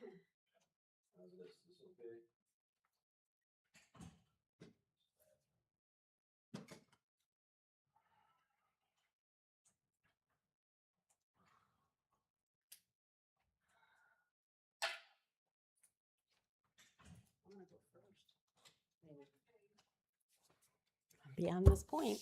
How's this? Is this okay? I'm gonna go first. Maybe. Beyond this point.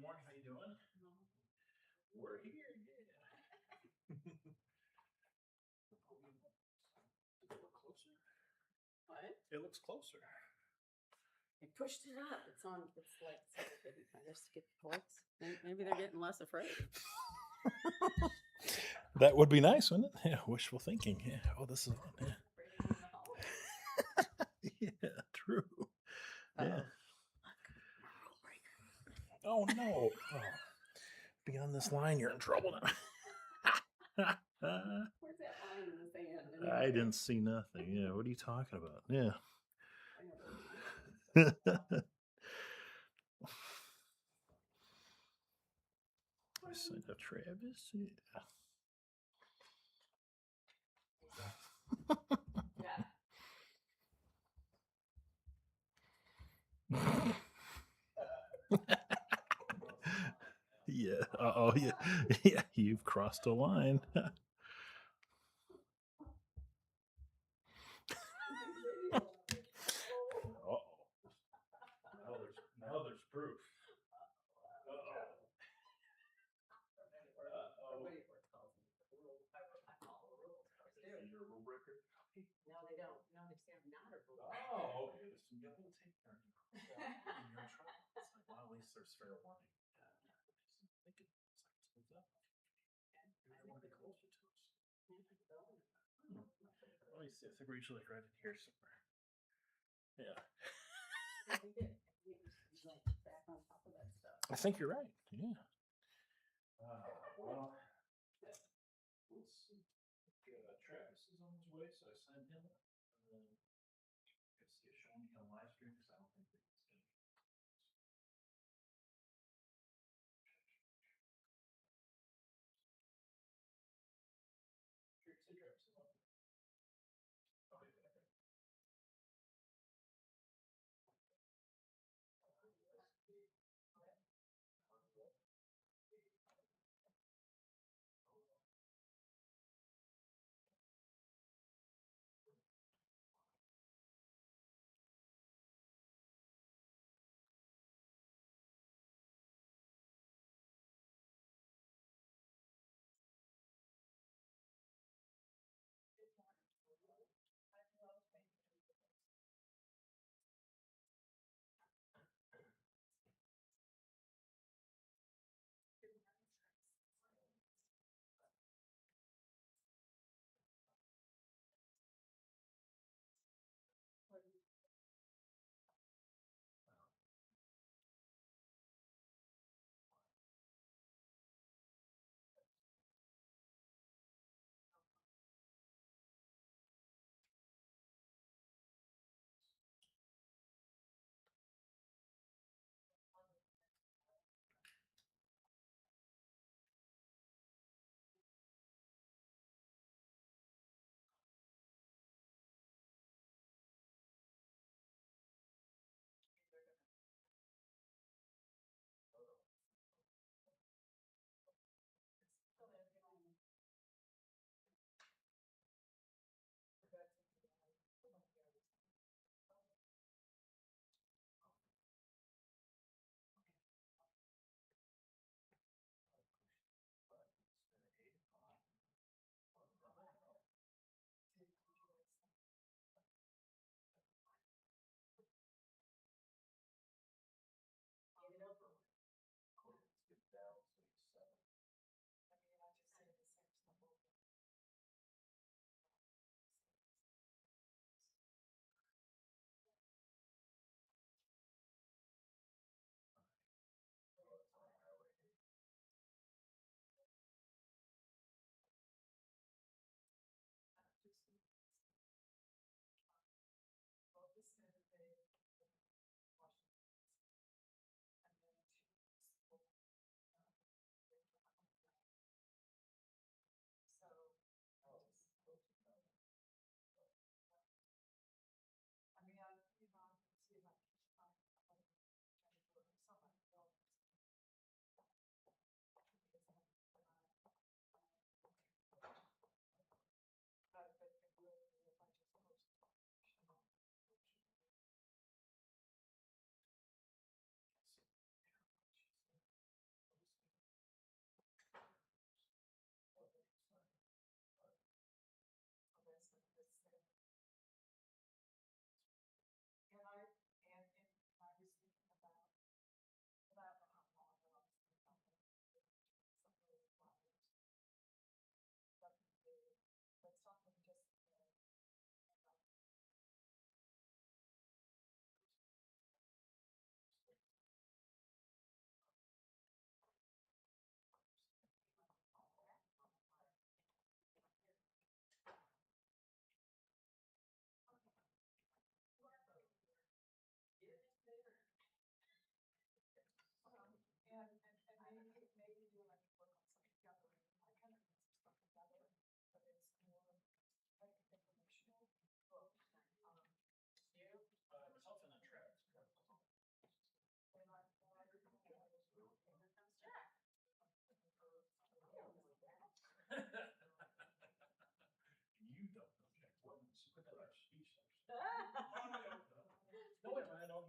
morning. How you doing? We're here. Yeah. Closer. What? It looks closer. I pushed it up. It's on. It's like just get the ports. Maybe they're getting less afraid. That would be nice, wouldn't it? Yeah, wishful thinking. Yeah. Oh, this is on. Yeah. Yeah, true. Yeah. Oh no. Oh. Beyond this line, you're in trouble now. Where's that line in the sand? Anyway? I didn't see nothing. Yeah, what are you talking about? Yeah. I signed up Travis. Yeah. Yeah. Oh, yeah. Yeah. You've crossed a line. Uh-oh. Now there's proof. You're a rule breaker? No, they don't. No, they say I'm not a rule. Oh, okay. So you got a little tape there. You're in trouble. It's like, well, at least there's fair warning. Think it's like smooth up. Maybe they want to be closer to us. Let me see. I think we're usually right in here somewhere. Yeah. Back on top of that stuff. I think you're right. Yeah. Well, let's see. Travis is on his way, so I signed him. Let's see if Sean can live stream because I don't think it's going to be.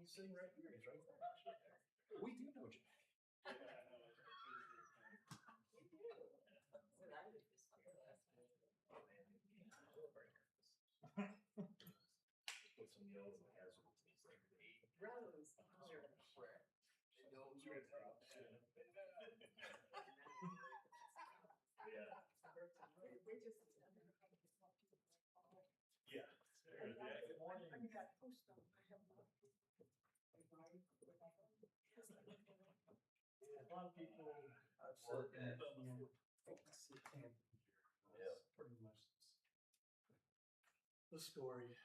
he's sitting right here. He's right there. We do know Jack. Put some yells and hazards. Rather than sort of prayer. Yeah. Yeah. Good morning. A lot of people work at pretty much the story.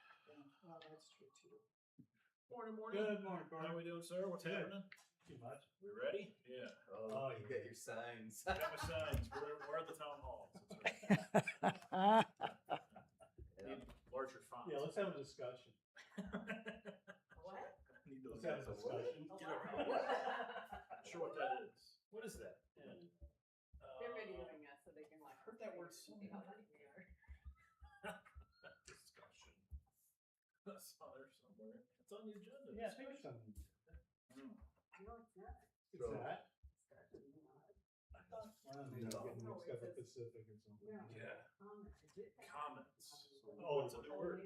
Well, that's true too. Morning, morning. Good morning, Carter. How we doing, sir? What's Good. happening? Too much. We ready? Yeah. Oh, You got your signs. Got my signs. We're at the town hall. Need larger fonts. Yeah, let's have a discussion. What? Need those Let's have a guys. discussion. Get over here. Not sure what that is. What is that? They're videoing us so they can like. Heard that word so see how much. funny we are. Discussion. I saw there somewhere. It's on the agenda. Yeah, there's some. Mm. No, it's not. It's that. I thought Well, maybe I'm getting mixed up with Pacific or something. No. Yeah. Comments. Comments. Oh, It's a new word.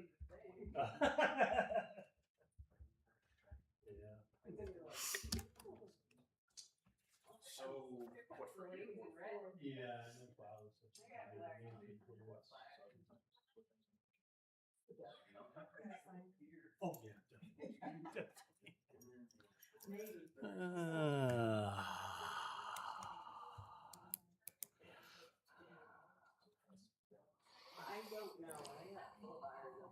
Yeah. So, what for you? Yeah, no problem. Oh, yeah, definitely. Maybe. I don't know. I got full hours of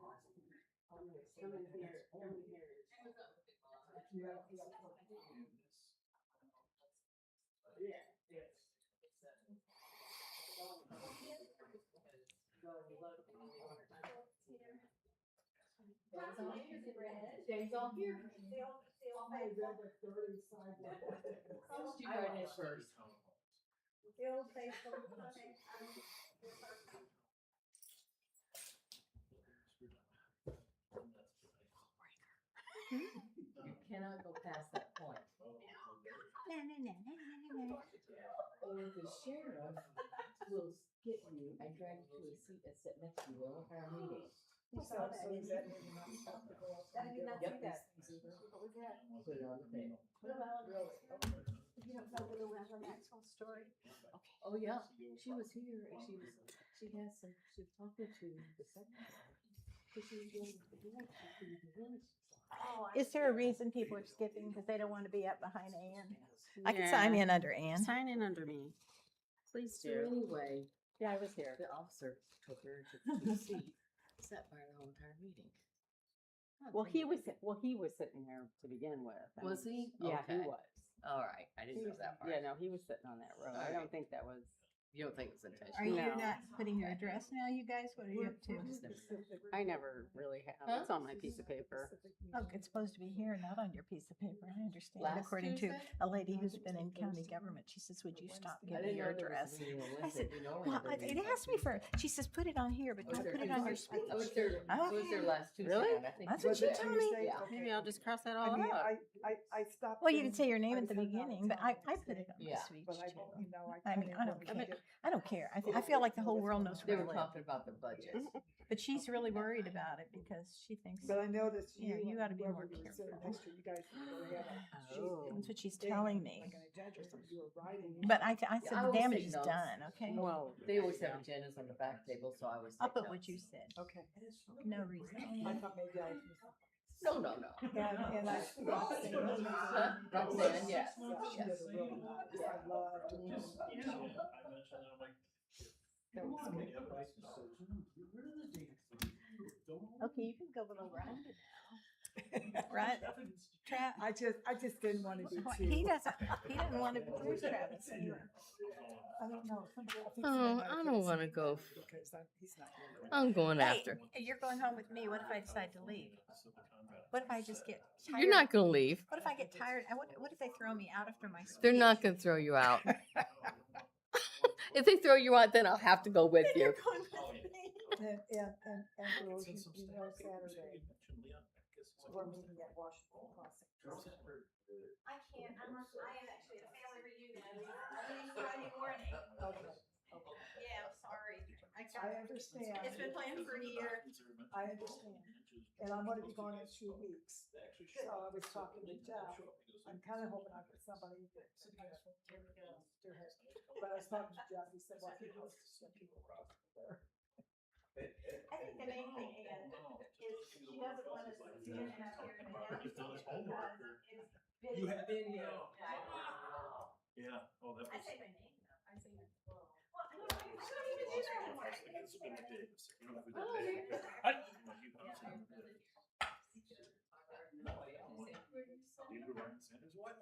come in here, come in here. Yeah, yes. James on here. I read it first. You cannot go past that point. Or the sheriff will skip you and drag you to a seat and sit next to you the whole entire meeting. Put it on the table. Oh, yeah, she was here and she was talking to the secretary. Because she was doing the village. Is there a reason people are skipping? Because they don't want to be up behind Ann? I can sign in under Ann. Sign in under me. Please So do. anyway, Yeah, I was here. the officer took her to the seat, sat by the whole entire meeting. Well, he was sitting there to begin with. I Was mean, he? Yeah, he Okay. was. All right, I didn't know that part. Yeah, no, he was sitting on that row. I don't think that was. You don't think it was Are intentional? you No. not putting your address now, you guys? What are you up to? I never really have. Huh? It's on my piece of paper. Oh, it's supposed to be here, not on your piece of paper. I understand. Last According to Tuesday? a lady who's been in county government, she says, "Would you stop I giving didn't your know there was address?" a meeting on I Wednesday. said, You know, "Well, I it asked me for." She says, "Put it on here, but don't put it on your speech." I was there Okay. last Tuesday. Really? and I think That's you what were you there. told me. Yeah. Maybe I'll just cross that I all mean, out. I stopped. Well, you didn't in- say your name I at the said not beginning, but until I next put it week, on the Yeah. speech But I too. don't, you know, I mean, kinda I don't wanted to care. get- I don't care. I feel like the whole world knows They where I were live. talking about the budget. But she's really worried about it because she thinks But I noticed Yeah, you and gotta be whoever more you were sitting careful. next to, you guys were gonna have a Oh. that's what she's thing, telling me. like an agenda or something, you were writing. But I Yeah, said I the always damage take is notes. done. Okay. Well, They always have agendas on the back table, so I always I'll take put what notes. you said. Okay. No reason. I thought maybe I. No. And I. Huh? Roxanne, yes. Yeah, she did a really nice, I loved it. I mentioned that, I'm like, That was how many good. evidence? Okay, you can go a little round now. Right? I just didn't want to be too. He doesn't want to lose Travis either. I don't know. I think Oh, somebody might I have don't put wanna it go. Because he's not here. I'm going Hey, after. you're going home with me. What if I decide to leave? What if I just get tired? You're not gonna leave. What if I get tired? What if they throw me out after my speech? They're not gonna throw you out. If they throw you out, then I'll have to go with Then you. you're going with me. And girls, you know, Saturday, we're meeting at Washington Crossing. I can't, I am actually at a family reunion, leaving Friday morning. Okay. Yeah, I'm sorry. I understand. It's been planned for a year. I understand. And I'm gonna be gone in 2 weeks. So I was talking to Jeff. I'm kind of hoping I get somebody to do it. But I was talking to Jeff, he said, well, he wants to send people across there. I think the main thing, Ann, is she doesn't want us standing out here in the house You've done his homework, or because you it's have video. yeah. Oh, that I was. say my name though, I say my, well, I don't even do that anymore. It's been a day. You know, Oh, you're good. David Ryan Sanders' wife.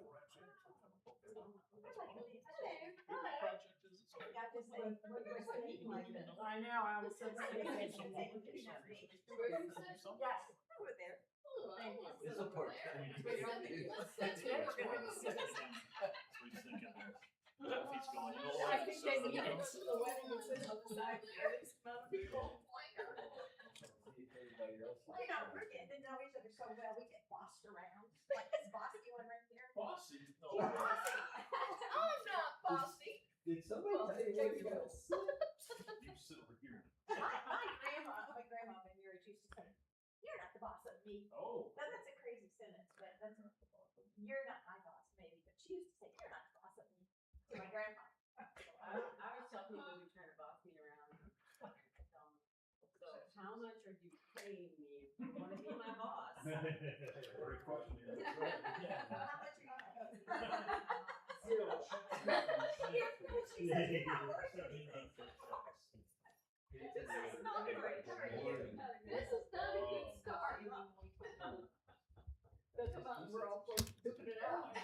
I know, I was so Yes, over there. It's a part. That's good. We're gonna have to see this. He's going. I think they need it. The wedding was sitting on the side. There's amount of people. You know, we're getting to know each other so well, we get bossed around. Like this bossy one right there. Bossy. She's bossy. I'm not bossy. Did somebody tell you where to go? You sit over here. My grandma, when you were used to say, "You're not the boss of me." Oh. Now that's a crazy sentence, but that's you're not my boss, maybe. But she used to say, "You're not the boss of me" to my grandma. I always tell people who try to boss me around. So how much are you paying me if you want to be my boss? Great question. How much are you paying? This is not great. This is not a good start. That's about, we're all pooping it out.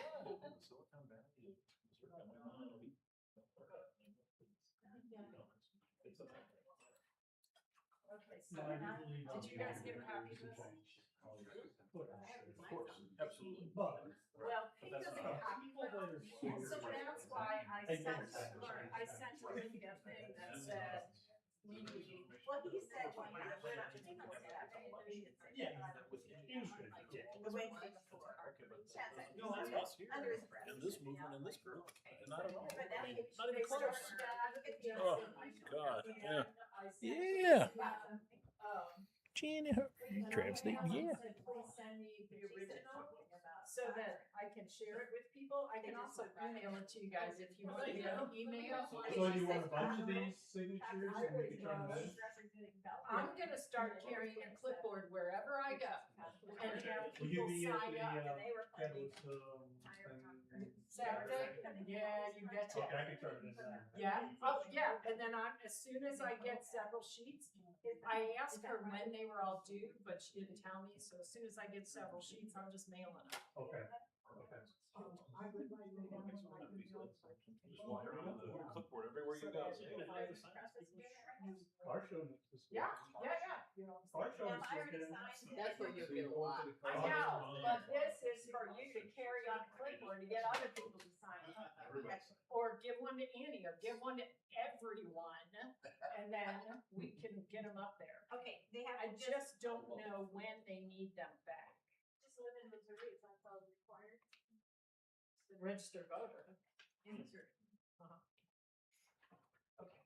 Silicon Valley. Okay, so did you guys get a copy of this? Of course, absolutely. But. Well, he But that's doesn't not- have copy of it. So that's why I sent a Linda thing that said, we need. Well, he said one night, we're not gonna go to that, and then he did say Yeah. that. The Wednesday before. Chad said, No, that's us here. under his breath. And this movement and this group. Not at all. But now he- Not even they close. started that. Look at the- Oh, God, yeah. Yeah. Janet, translate, yeah. Please send me the original so that I can share it with people. I can also email it to you guys if you want to get an email. So you want a bunch of these signatures and we can turn them in? I'm gonna start carrying a clipboard wherever I go and have Will you people be at sign the, up. They were that planning. was, Saturday? Yeah, you betcha. okay, I can turn it in. Yeah, oh, yeah, and then as soon as I get several sheets, I asked her when they were all due, but she didn't tell me, so as soon as I get several sheets, I'm just mailing them. Okay, okay. Just walk around with a clipboard everywhere you go. So, Our show next this week. Yeah. Our show Now, is I already good. signed. That's where you'll get a lot. I know, but this is for you to carry on a clipboard to get other people to sign. Or give one to Annie, or give one to everyone, and then we can get them up there. Okay, they have I to just don't know when they need them back. just live in Missouri, is that all required? Registered voter. In Missouri. Okay.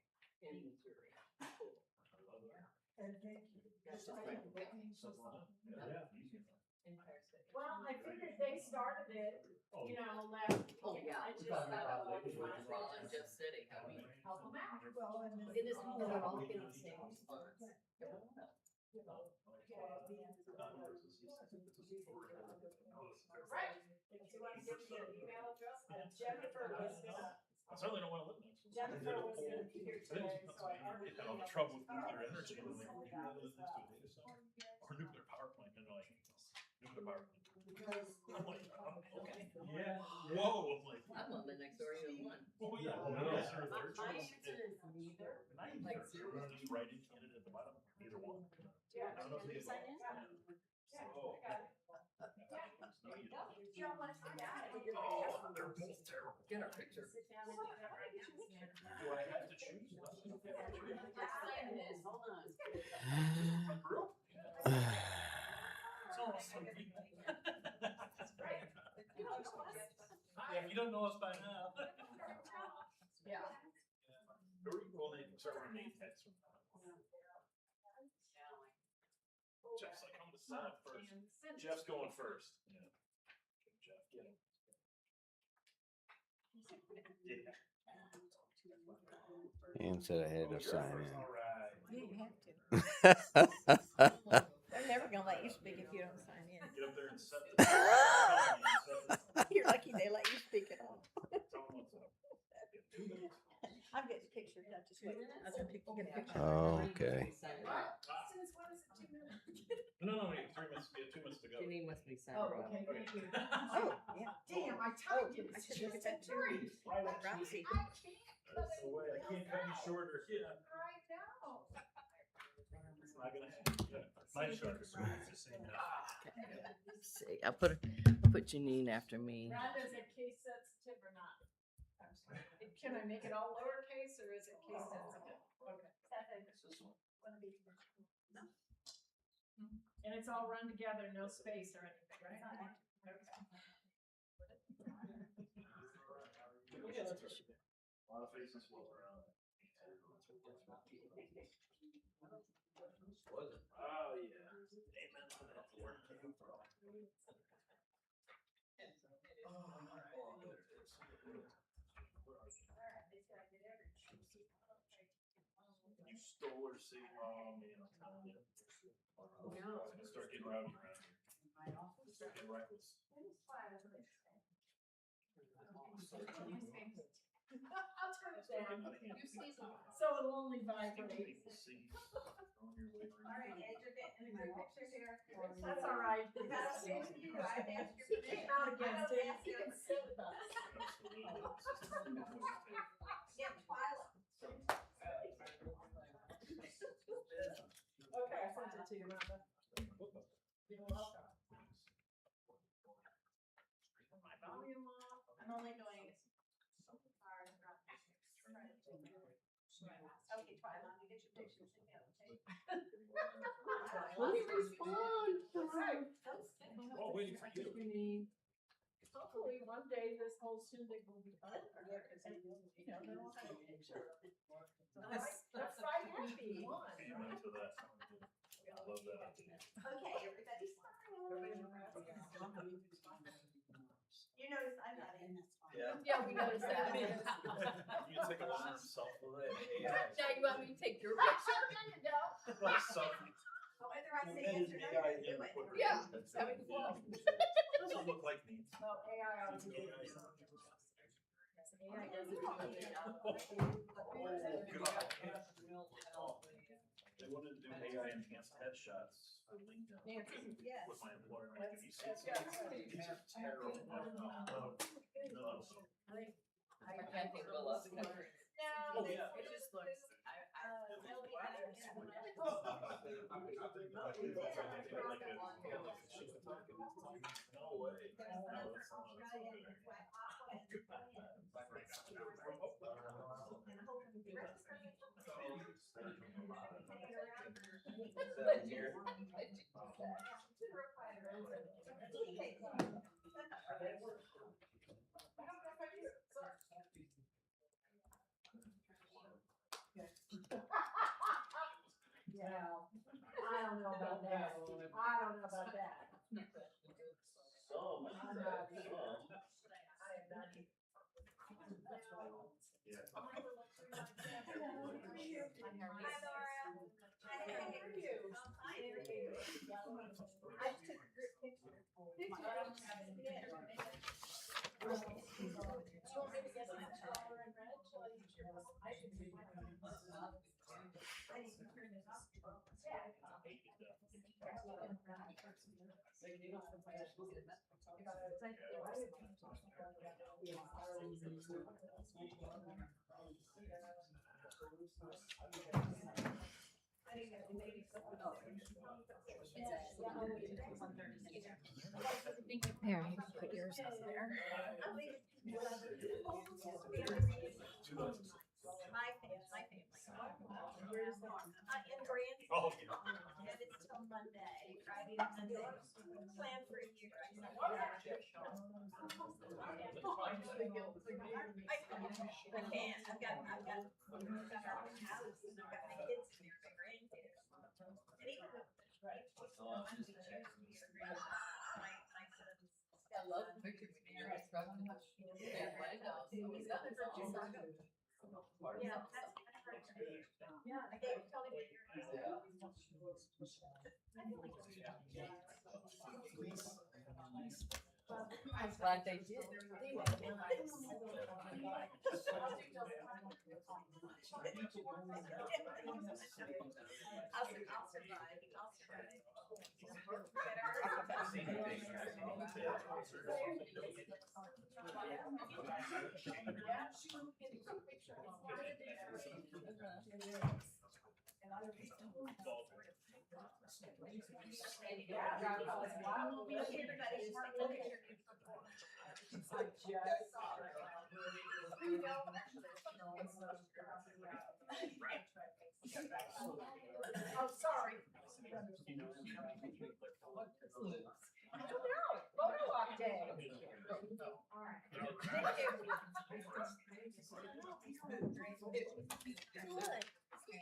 In Missouri. Cool. And thank you. That's Just just like right. the weddings or something. Well, I figured they started it, Oh. you know, last Oh, weekend. yeah. I We're just talking thought, about oh, like- we might as well Rather than just just sitting, I mean, help them out. Well, and then. in this meeting, they're all getting the same response. Right. If you want to give me your email address, Jennifer was gonna, I certainly don't want to live next to Jennifer was gonna be here today, so I already. had all the trouble with nuclear energy. And like, would you rather live next to a data center or a nuclear power plant? And they're like, nuclear power plant. I'm like, okay. Yeah. Whoa. I'm like, I'm on the next door, you have one. oh yeah. Oh, No, yeah. is there a third My choice? answer is neither. And I Like, like just write in Canada at the bottom. Either one. Yeah. I don't know if they Sign in? So, I got it. You don't want to see that. oh, they're both terrible. Get our picture. Sit down and do that right now. Do I have to choose? Let's sign this, hold on. It's almost like That's great. you don't know us by now. Yeah. Well, they start running name tags from Jeff's like, I'm gonna sign up first. Jeff's going first. Yeah. Jeff, get him. Yeah. Ann said I had to sign All in. right. You have to. They're never gonna let you speak if you don't sign in. Get up there and set the. You're lucky they let you speak at all. Tell them what's up. Yeah, 2 minutes. I'm getting pictures, not just wait. I was gonna get a picture. Oh, okay. Since when is it 2 minutes? No, wait, 3 minutes. Yeah, 2 minutes to go. Janine must be signed. Oh, okay, thank you. Oh, yeah. Damn, I told you. I It's should just look at that too. three. Right on. Roxy. I can't cut That's the way. I can't cut you shorter. Yeah. right now. It's not gonna happen. Yeah. My shark is the same. See, I'll put Janine after me. Rhonda, is it case sensitive or not? Can I make it all lowercase or is it case sensitive? Okay. And it's all run together, no space or anything, right? Okay. Yeah, that's right. A lot of faces float around. Oh, yeah. Amen to that, Lord. You stole her seat, Mom, man, I'm telling you. It's gonna start getting rowdy around here. Start getting reckless. I'll turn it down. Getting out of hand. So it'll only vibrate. People see on your way around. That's all right. You gotta say to you, I've asked your He's permission. not against it. He can sit with us. Yeah, Twyla. Okay, I sent it to you, Rhonda. You're welcome. Turn my volume off. I'm only doing. Okay, Twyla, let me get your pictures again, okay? He responds. Oh, waiting for you. Hopefully one day this whole shindig will be over. And, you know, then we'll have a picture of it. That's right, happy one. Amen to that. I love that idea. Okay, everybody smile. You notice I'm not in. Yeah. Yeah, we noticed that. You can take a long selfie. Now you want me to take your picture? There you go. Like selfie. Whether I say yes or no, I do it. Yeah, having fun. Doesn't look like me. No, AI ought to do it. AI does it. They wanted to do AI enhanced headshots for LinkedIn. Yes. With my employer, like, if you see it, these are terrible. No. I think we'll love it. Oh, yeah. It just looks. No way. No, that's Yeah, I don't know about that. I don't know about that. I'm not. I am not. I took a group picture. Do you want me to get some color and red? Shall I use your? I should do mine. I need to turn this off. There, you can put yours on there. My family. Where's the one? In Branson. Oh, yeah. And it's till Monday, Friday to Monday. Plan for a year. I said, yeah. I'm glad they did. Oh, sorry. Photo op day. All right. Thank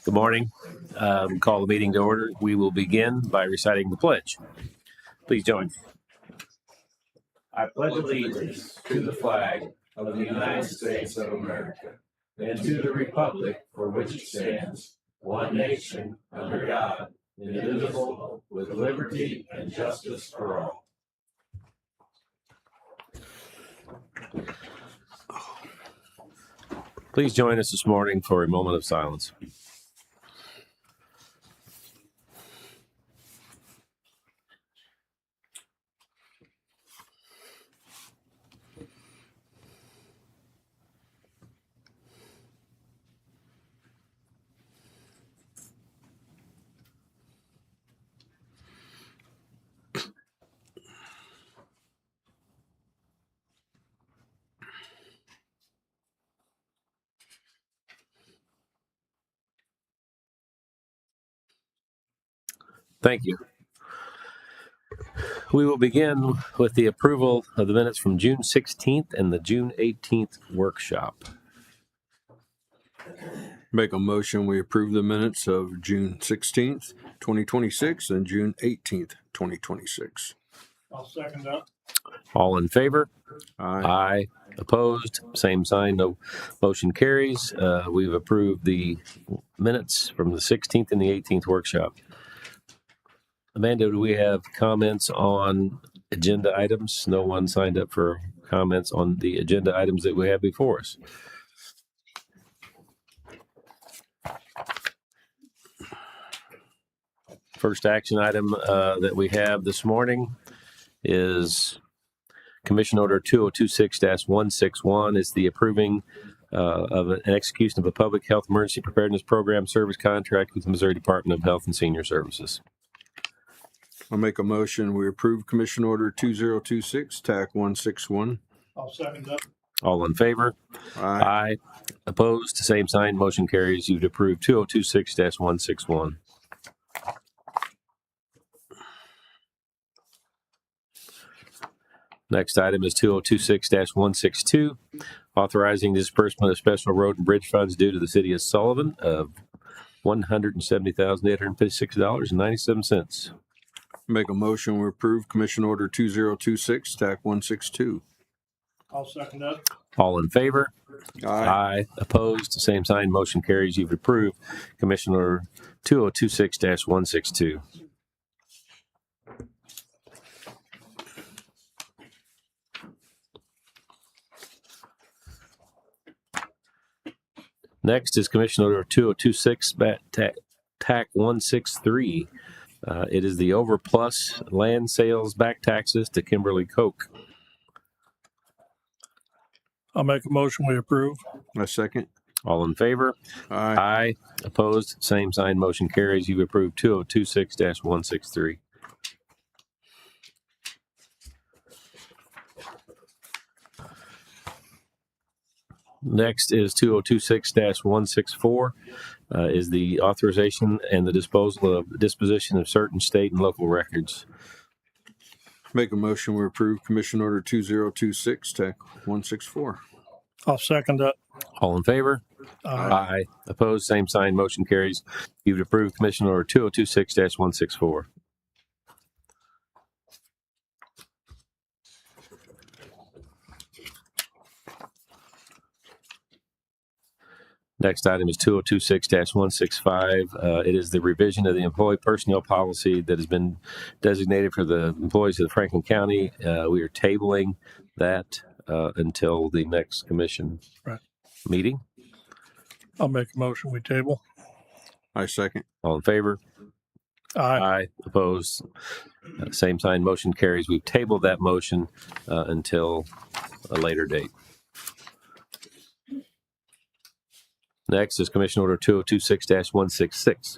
Good morning. Call the meeting to order. We will begin by reciting the pledge. Please join. I pledge allegiance to the flag of the United States of America and to the republic for which it stands, one nation, under God, indivisible, with liberty and justice for all. Please join us this morning for a moment of silence. Thank you. We will begin with the approval of the minutes from June 16th and the June 18th workshop. Make a motion, we approve the minutes of June 16th, 2026 and June 18th, 2026. I'll second that. All in favor? Aye. Aye. Opposed? Same sign. No motion carries. We've approved the minutes from the 16th and the 18th workshop. Amanda, do we have comments on agenda items? No one signed up for comments on the agenda items that we have before us. First action item that we have this morning is Commission Order 2026-161. It's the approving of an execution of a public health emergency preparedness program service contract with the Missouri Department of Health and Senior Services. I'll make a motion, we approve Commission Order 2026, TAC 161. I'll second that. All in favor? Aye. Aye. Opposed? Same sign. Motion carries. You've approved 2026-161. Next item is 2026-162, authorizing disbursement of special road and bridge funds due to the city of Sullivan of $170,856.97. Make a motion, we approve Commission Order 2026, TAC 162. I'll second that. All in favor? Aye. Opposed? Same sign. Motion carries. You've approved Commission Order 2026-162. Next is Commission Order 2026 TAC 163. It is the Overplus land sales back taxes to Kimberly Koch. I'll make a motion, we approve. A second. All in favor? Aye. Aye. Opposed? Same sign. Motion carries. You've approved 2026-163. Next is 2026-164. is the authorization and the disposition of certain state and local records. Make a motion, we approve Commission Order 2026, TAC 164. I'll second that. All in favor? Aye. Opposed, same sign, motion carries. You've approved Commission Order 2026-164. Next item is 2026-165. It is the revision of the employee personnel policy that has been designated for the employees of the Franklin County. We are tabling that until the next commission meeting. I'll make a motion, we table. I second. All in favor? Aye. Opposed? Same sign, motion carries. We've tabled that motion until a later date. Next is Commission Order 2026-166.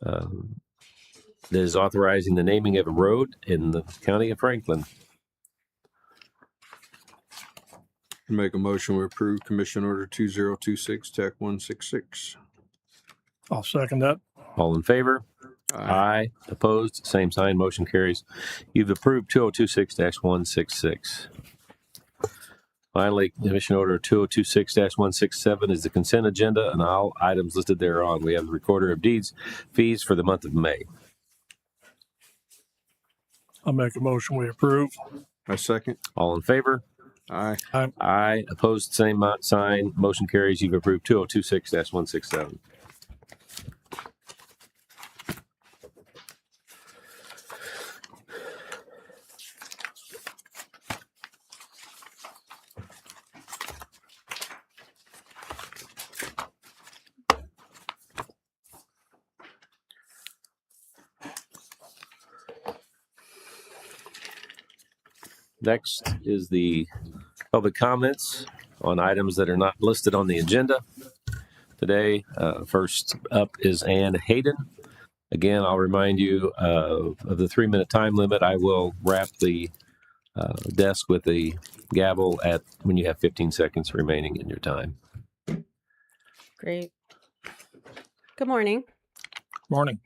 That is authorizing the naming of a road in the county of Franklin. Make a motion, we approve Commission Order 2026, TAC 166. I'll second that. All in favor? Aye. Opposed? Same sign, motion carries. You've approved 2026-166. Finally, Commission Order 2026-167 is the consent agenda and all items listed thereon. We have the Recorder of Deeds fees for the month of May. I'll make a motion, we approve. I second. All in favor? Aye. Aye. Opposed, same sign. Motion carries. You've approved 2026-167. Next is the public comments on items that are not listed on the agenda today. First up is Ann Hayden. Again, I'll remind you of the 3-minute time limit. I will wrap the desk with the gavel when you have 15 seconds remaining in your time. Great. Good morning. Morning.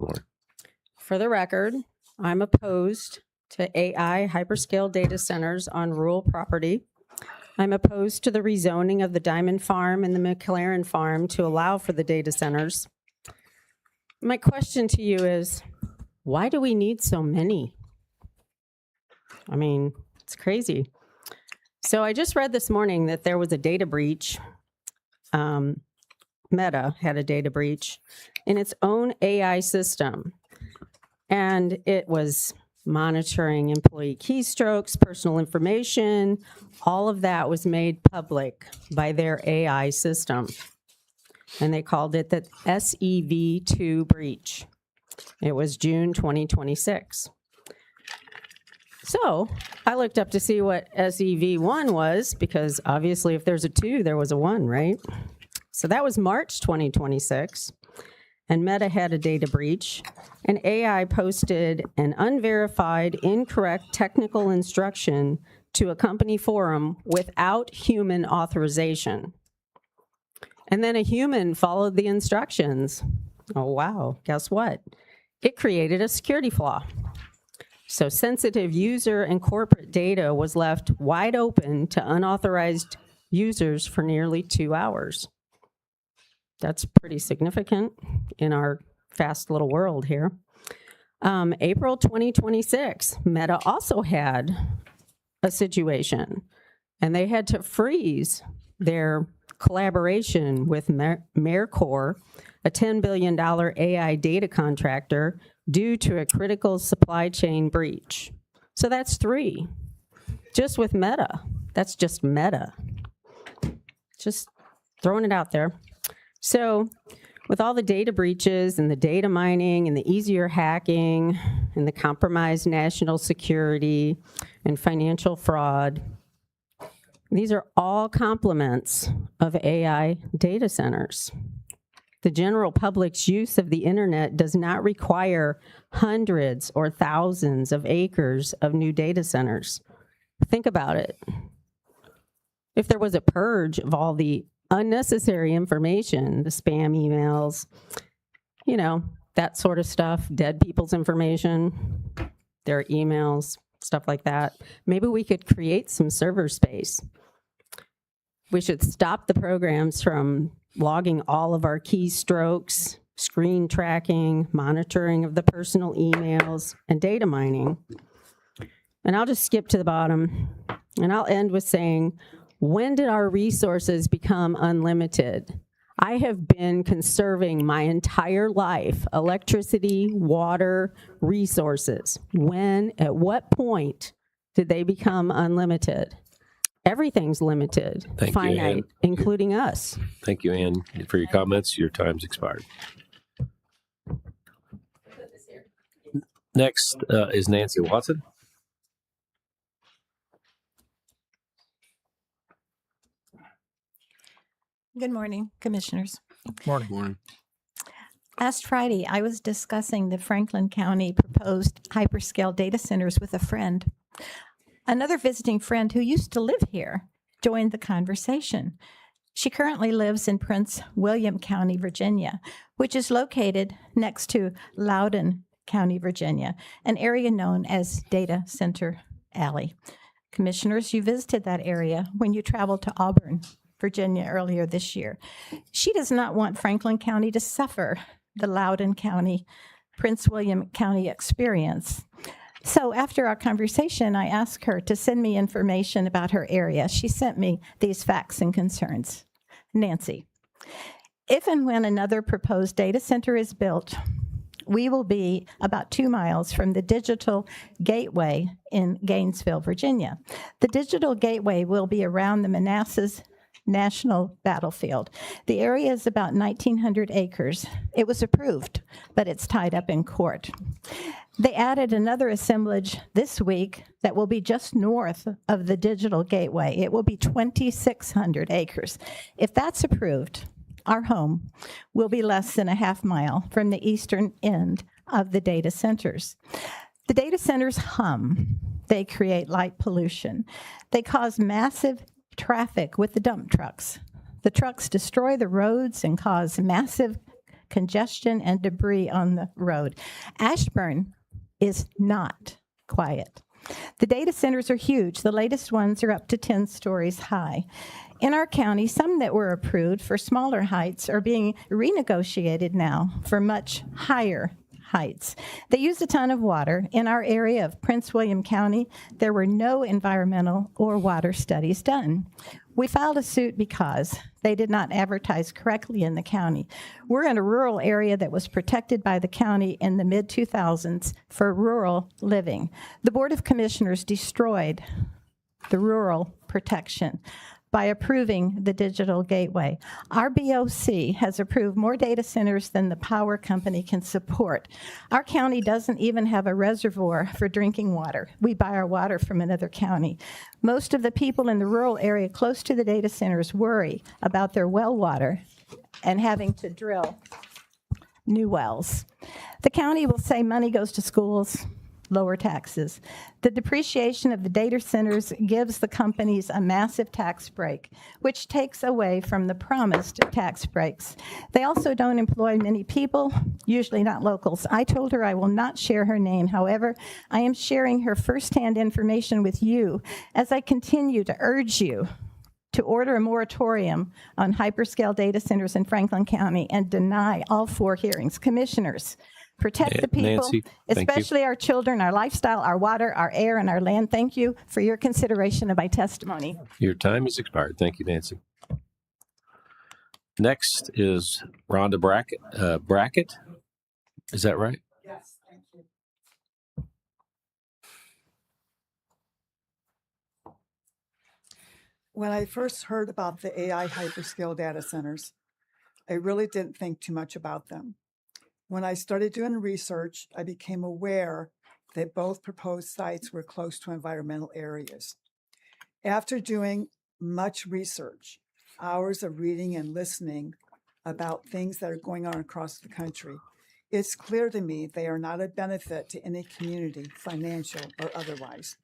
For the record, I'm opposed to AI hyperscale data centers on rural property. I'm opposed to the rezoning of the Diamond Farm and the McLaren Farm to allow for the data centers. My question to you is, why do we need so many? I mean, it's crazy. So I just read this morning that there was a data breach. Meta had a data breach in its own AI system, and it was monitoring employee keystrokes, personal information. All of that was made public by their AI system. And they called it the SEV2 breach. It was June 2026. So I looked up to see what SEV1 was, because obviously if there's a 2, there was a 1, right? So that was March 2026. And Meta had a data breach, and AI posted an unverified, incorrect technical instruction to a company forum without human authorization. And then a human followed the instructions. Oh, wow. Guess what? It created a security flaw. So sensitive user and corporate data was left wide open to unauthorized users for nearly 2 hours. That's pretty significant in our fast little world here. April 2026, Meta also had a situation, and they had to freeze their collaboration with Mercor, a $10 billion AI data contractor, due to a critical supply chain breach. So that's 3. Just with Meta. That's just Meta. Just throwing it out there. So with all the data breaches and the data mining and the easier hacking and the compromised national security and financial fraud, these are all complements of AI data centers. The general public's use of the internet does not require hundreds or thousands of acres of new data centers. Think about it. If there was a purge of all the unnecessary information, the spam emails, that sort of stuff, dead people's information, their emails, stuff like that. Maybe we could create some server space. We should stop the programs from logging all of our keystrokes, screen tracking, monitoring of the personal emails, and data mining. And I'll just skip to the bottom, and I'll end with saying, when did our resources become unlimited? I have been conserving my entire life, electricity, water, resources. When, at what point did they become unlimited? Everything's limited, Thank you, finite, Ann. including us. Thank you, Ann, for your comments. Your time's expired. Next is Nancy Watson. Good morning, commissioners. Morning. Last Friday, I was discussing the Franklin County proposed hyperscale data centers with a friend. Another visiting friend who used to live here joined the conversation. She currently lives in Prince William County, Virginia, which is located next to Loudoun County, Virginia, an area known as Data Center Alley. Commissioners, you visited that area when you traveled to Auburn, Virginia earlier this year. She does not want Franklin County to suffer the Loudoun County, Prince William County experience. So after our conversation, I asked her to send me information about her area. She sent me these facts and concerns. Nancy, if and when another proposed data center is built, we will be about 2 miles from the Digital Gateway in Gainesville, Virginia. The Digital Gateway will be around the Manassas National Battlefield. The area is about 1,900 acres. It was approved, but it's tied up in court. They added another assemblage this week that will be just north of the Digital Gateway. It will be 2,600 acres. If that's approved, our home will be less than a half mile from the eastern end of the data centers. The data centers hum. They create light pollution. They cause massive traffic with the dump trucks. The trucks destroy the roads and cause massive congestion and debris on the road. Ashburn is not quiet. The data centers are huge. The latest ones are up to 10 stories high. In our county, some that were approved for smaller heights are being renegotiated now for much higher heights. They use a ton of water. In our area of Prince William County, there were no environmental or water studies done. We filed a suit because they did not advertise correctly in the county. We're in a rural area that was protected by the county in the mid-2000s for rural living. The Board of Commissioners destroyed the rural protection by approving the Digital Gateway. Our BOC has approved more data centers than the power company can support. Our county doesn't even have a reservoir for drinking water. We buy our water from another county. Most of the people in the rural area close to the data centers worry about their well water and having to drill new wells. The county will say money goes to schools, lower taxes. The depreciation of the data centers gives the companies a massive tax break, which takes away from the promised tax breaks. They also don't employ many people, usually not locals. I told her I will not share her name. However, I am sharing her firsthand information with you as I continue to urge you to order a moratorium on hyperscale data centers in Franklin County and deny all 4 hearings. Commissioners, protect the people, Nancy, thank you. especially our children, our lifestyle, our water, our air, and our land. Thank you for your consideration of my testimony. Your time has expired. Thank you, Nancy. Next is Rhonda Brackett. Is that right? Yes, thank you. When I first heard about the AI hyperscale data centers, I really didn't think too much about them. When I started doing research, I became aware that both proposed sites were close to environmental areas. After doing much research, hours of reading and listening about things that are going on across the country, it's clear to me they are not a benefit to any community, financial or otherwise.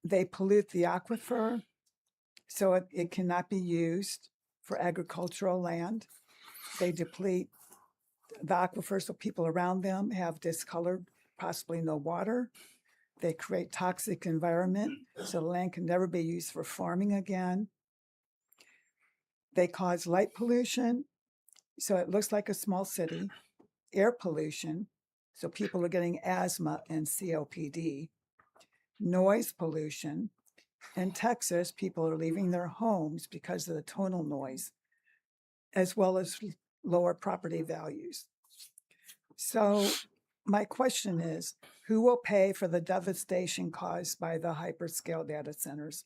They pollute the aquifer, so it cannot be used for agricultural land. They deplete the aquifers, so people around them have discolored, possibly no water. They create toxic environment, so the land can never be used for farming again. They cause light pollution, so it looks like a small city. Air pollution, so people are getting asthma and COPD. Noise pollution. In Texas, people are leaving their homes because of the tonal noise, as well as lower property values. So my question is, who will pay for the devastation caused by the hyperscale data centers?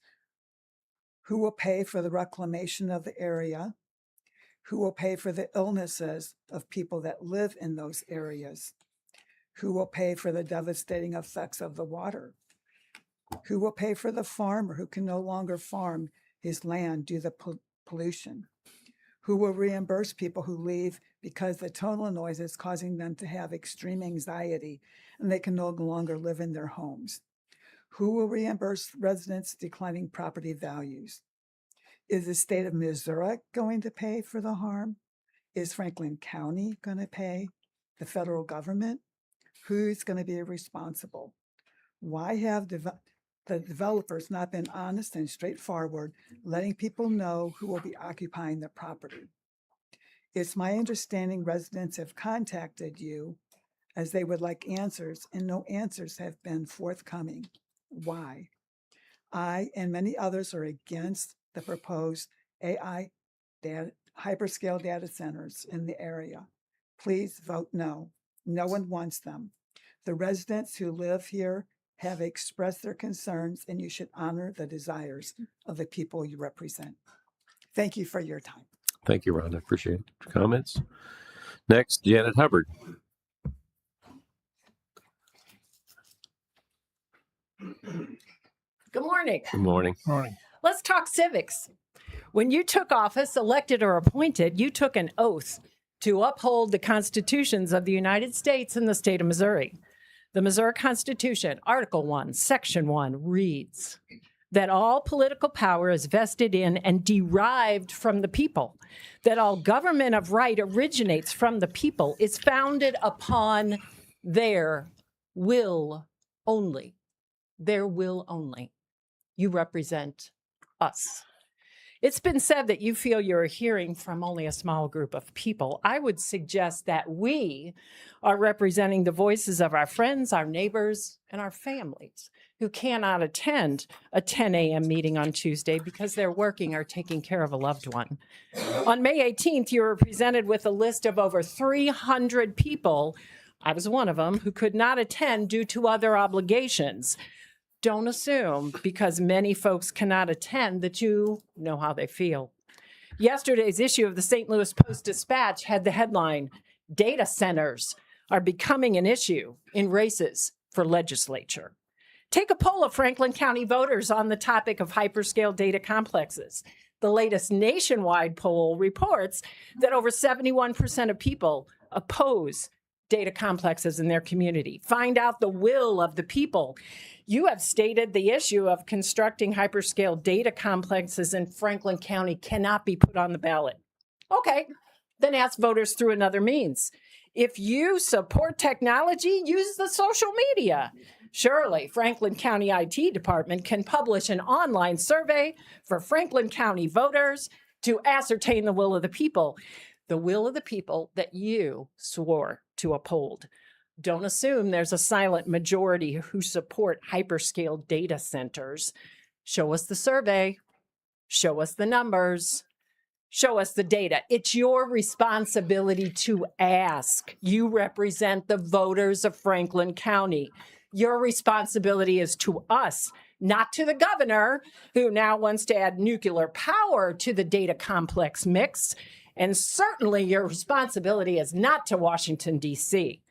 Who will pay for the reclamation of the area? Who will pay for the illnesses of people that live in those areas? Who will pay for the devastating effects of the water? Who will pay for the farmer who can no longer farm his land due to pollution? Who will reimburse people who leave because the tonal noise is causing them to have extreme anxiety and they can no longer live in their homes? Who will reimburse residents' declining property values? Is the state of Missouri going to pay for the harm? Is Franklin County going to pay? The federal government? Who's going to be responsible? Why have the developers not been honest and straightforward, letting people know who will be occupying the property? It's my understanding residents have contacted you as they would like answers, and no answers have been forthcoming. Why? I and many others are against the proposed AI hyperscale data centers in the area. Please vote no. No one wants them. The residents who live here have expressed their concerns, and you should honor the desires of the people you represent. Thank you for your time. Thank you, Rhonda. Appreciate your comments. Next, Janet Hubbard. Good morning. Good morning. Let's talk civics. When you took office, elected or appointed, you took an oath to uphold the constitutions of the United States and the state of Missouri. The Missouri Constitution, Article 1, Section 1, reads that all political power is vested in and derived from the people, that all government of right originates from the people, is founded upon their will only. Their will only. You represent us. It's been said that you feel you're hearing from only a small group of people. I would suggest that we are representing the voices of our friends, our neighbors, and our families who cannot attend a 10 a.m. meeting on Tuesday because they're working or taking care of a loved one. On May 18th, you were presented with a list of over 300 people, I was one of them, who could not attend due to other obligations. Don't assume, because many folks cannot attend, that you know how they feel. Yesterday's issue of the St. Louis Post-Dispatch had the headline, "Data Centers Are Becoming an Issue in Races for Legislature." Take a poll of Franklin County voters on the topic of hyperscale data complexes. The latest nationwide poll reports that over 71% of people oppose data complexes in their community. Find out the will of the people. You have stated the issue of constructing hyperscale data complexes in Franklin County cannot be put on the ballot. Okay, then ask voters through another means. If you support technology, use the social media. Surely, Franklin County IT Department can publish an online survey for Franklin County voters to ascertain the will of the people. The will of the people that you swore to uphold. Don't assume there's a silent majority who support hyperscale data centers. Show us the survey. Show us the numbers. Show us the data. It's your responsibility to ask. You represent the voters of Franklin County. Your responsibility is to us, not to the governor, who now wants to add nuclear power to the data complex mix. And certainly your responsibility is not to Washington, D.C.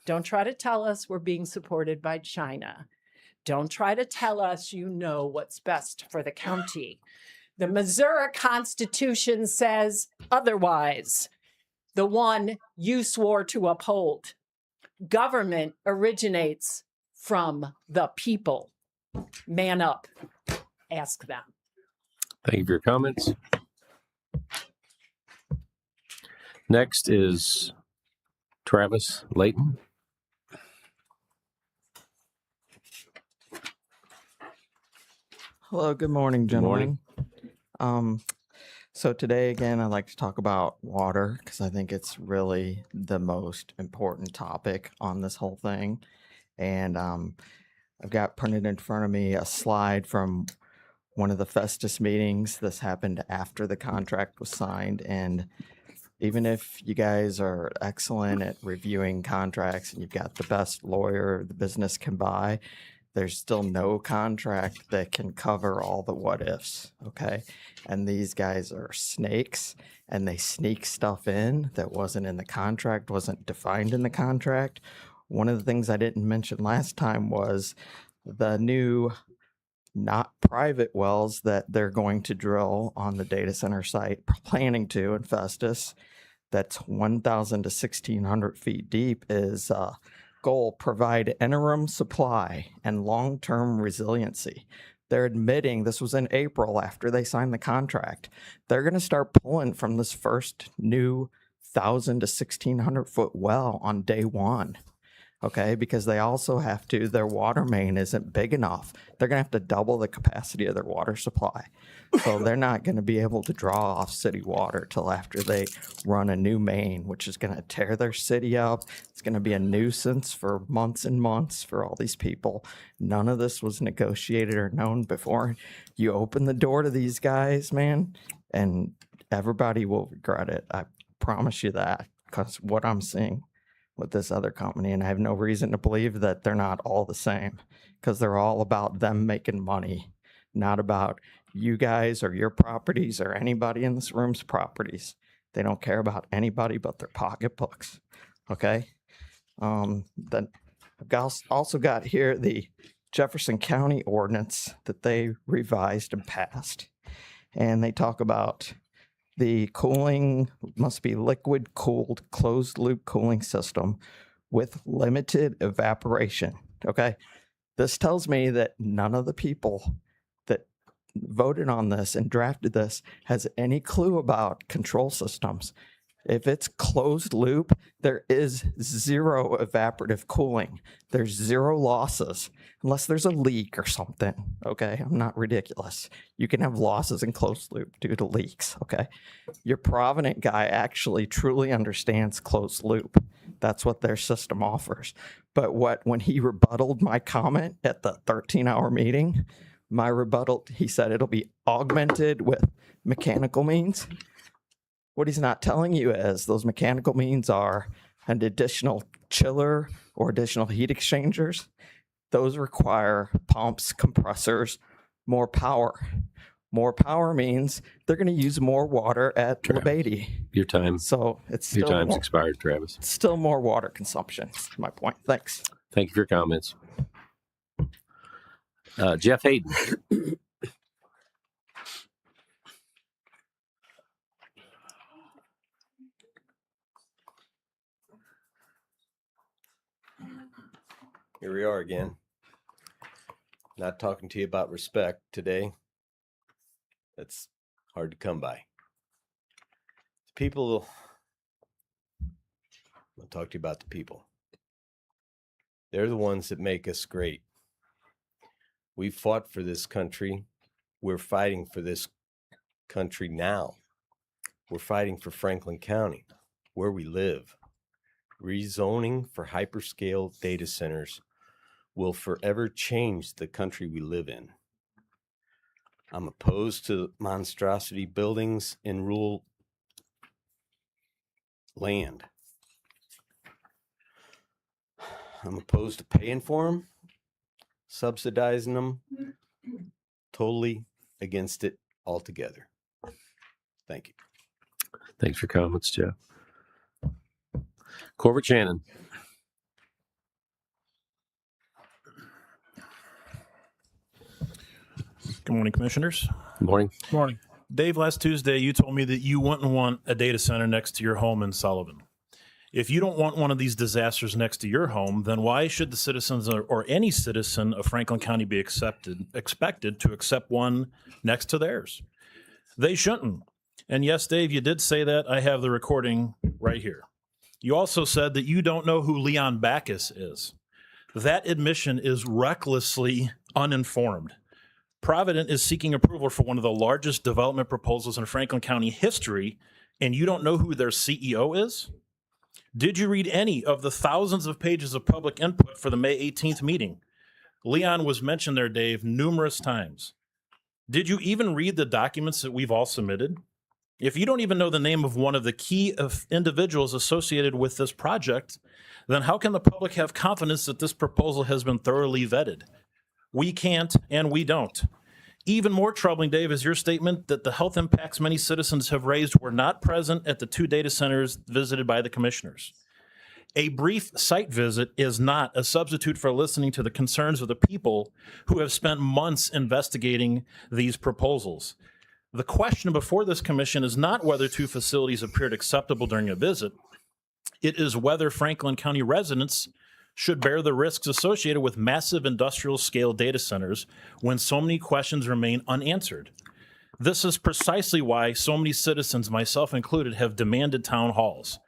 Don't try to tell us we're being supported by China. Don't try to tell us you know what's best for the county. The Missouri Constitution says otherwise, the one you swore to uphold. Government originates from the people. Man up. Ask them. Thank you for your comments. Next is Travis Layton. Hello, good morning, Good morning. gentlemen. So today again, I'd like to talk about water because I think it's really the most important topic on this whole thing. And I've got printed in front of me a slide from one of the Festus meetings. This happened after the contract was signed. And even if you guys are excellent at reviewing contracts and you've got the best lawyer the business can buy, there's still no contract that can cover all the what ifs, okay? And these guys are snakes and they sneak stuff in that wasn't in the contract, wasn't defined in the contract. One of the things I didn't mention last time was the new not private wells that they're going to drill on the data center site, planning to in Festus, that's 1,000 to 1,600 feet deep, is goal: provide interim supply and long-term resiliency. They're admitting this was in April after they signed the contract. They're going to start pulling from this first new 1,000 to 1,600 foot well on day one. Okay, because they also have to, their water main isn't big enough. They're going to have to double the capacity of their water supply. So they're not going to be able to draw off city water till after they run a new main, which is going to tear their city up. It's going to be a nuisance for months and months for all these people. None of this was negotiated or known before. You open the door to these guys, man, and everybody will regret it. I promise you that, because what I'm seeing with this other company, and I have no reason to believe that they're not all the same, because they're all about them making money, not about you guys or your properties or anybody in this room's properties. They don't care about anybody but their pocketbooks. Okay. Then I've also got here the Jefferson County ordinance that they revised and passed, and they talk about the cooling must be liquid cooled closed loop cooling system with limited evaporation. Okay. This tells me that none of the people that voted on this and drafted this has any clue about control systems. If it's closed loop, there is zero evaporative cooling. There's zero losses unless there's a leak or something. Okay, I'm not ridiculous. You can have losses in closed loop due to leaks. Okay, your Provident guy actually truly understands closed loop. That's what their system offers. But when he rebutted my comment at the 13-hour meeting, my rebuttal, he said it'll be augmented with mechanical means. What he's not telling you is those mechanical means are an additional chiller or additional heat exchangers. Those require pumps, compressors, more power. More power means they're going to use more water at LaBeatty. Your time. So it's still Your time's more, expired, Travis. still more water consumption. That's my point. Thanks. Thank you for your comments. Jeff Hayden. Here we are again. Not talking to you about respect today. That's hard to come by. People, I'll talk to you about the people. They're the ones that make us great. We fought for this country. We're fighting for this country now. We're fighting for Franklin County, where we live. Rezoning for hyperscale data centers will forever change the country we live in. I'm opposed to monstrosity buildings in rural land. I'm opposed to paying for them, subsidizing them, totally against it altogether. Thank you. Thanks for your comments, Jeff. Corbett Shannon. Good morning, commissioners. Good morning. Good morning. Dave, last Tuesday, you told me that you wouldn't want a data center next to your home in Sullivan. If you don't want one of these disasters next to your home, then why should the citizens or any citizen of Franklin County be expected to accept one next to theirs? They shouldn't. And yes, Dave, you did say that. I have the recording right here. You also said that you don't know who Leon Backus is. That admission is recklessly uninformed. Provident is seeking approval for one of the largest development proposals in Franklin County history, and you don't know who their CEO is? Did you read any of the thousands of pages of public input for the May 18th meeting? Leon was mentioned there, Dave, numerous times. Did you even read the documents that we've all submitted? If you don't even know the name of one of the key individuals associated with this project, then how can the public have confidence that this proposal has been thoroughly vetted? We can't, and we don't. Even more troubling, Dave, is your statement that the health impacts many citizens have raised were not present at the 2 data centers visited by the commissioners. A brief site visit is not a substitute for listening to the concerns of the people who have spent months investigating these proposals. The question before this commission is not whether 2 facilities appeared acceptable during a visit. It is whether Franklin County residents should bear the risks associated with massive industrial scale data centers when so many questions remain unanswered. This is precisely why so many citizens, myself included, have demanded town halls.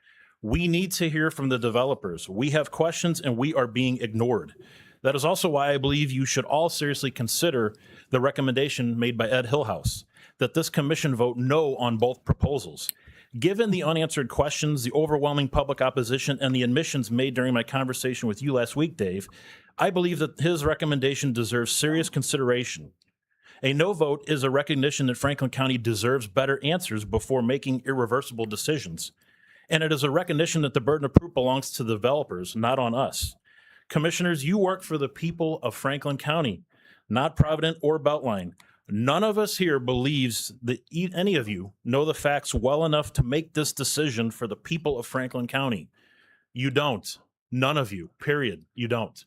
We need to hear from the developers. We have questions and we are being ignored. That is also why I believe you should all seriously consider the recommendation made by Ed Hillhouse, that this commission vote no on both proposals. Given the unanswered questions, the overwhelming public opposition, and the admissions made during my conversation with you last week, Dave, I believe that his recommendation deserves serious consideration. A no vote is a recognition that Franklin County deserves better answers before making irreversible decisions. And it is a recognition that the burden of proof belongs to the developers, not on us. Commissioners, you work for the people of Franklin County, not Provident or Beltline. None of us here believes that any of you know the facts well enough to make this decision for the people of Franklin County. You don't. None of you, period. You don't.